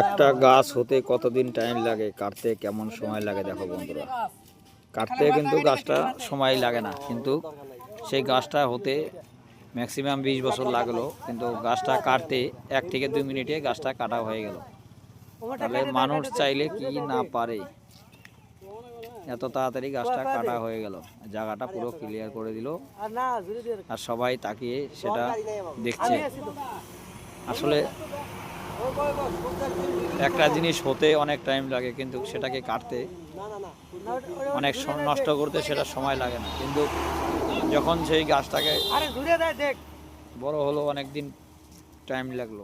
একটা গাছ হতে কতদিন টাইম লাগে, কাটতে কেমন সময় লাগে দেখো বন্ধুরা। কাটতে কিন্তু গাছটা সময় লাগে না, কিন্তু সেই গাছটা হতে ম্যাক্সিমাম 20 বছর লাগলো, কিন্তু গাছটা কাটতে 1 থেকে 2 মিনিটে গাছটা কাটা হয়ে গেল। তাহলে মানুষ চাইলে কি না পারে, এত তাড়াতাড়ি গাছটা কাটা হয়ে গেল, জায়গাটা পুরো ক্লিয়ার করে দিল আর সবাই তাকিয়ে সেটা দেখছে। আসলে একটা জিনিস হতে অনেক টাইম লাগে, কিন্তু সেটাকে কাটতে অনেক নষ্ট করতে সেটা সময় লাগে না, কিন্তু যখন সেই গাছটাকে বড় হলো অনেক দিন টাইম লাগলো।